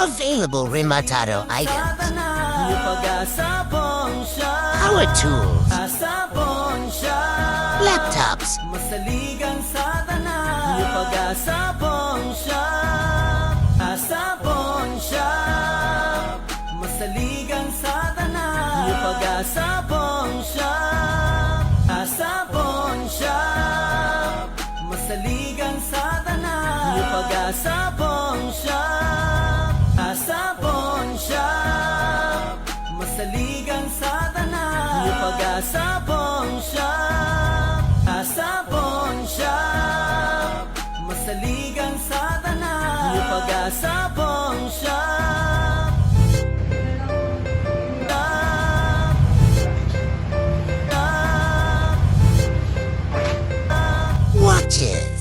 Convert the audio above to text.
Available rematado items. Power tools. Laptops. Masaligan sa tanan, yung pag-asapon siya. Asapon siya. Masaligan sa tanan, yung pag-asapon siya. Asapon siya. Masaligan sa tanan, yung pag-asapon siya. Asapon siya. Masaligan sa tanan, yung pag-asapon siya. Asapon siya. Masaligan sa tanan, yung pag-asapon siya. Watch it.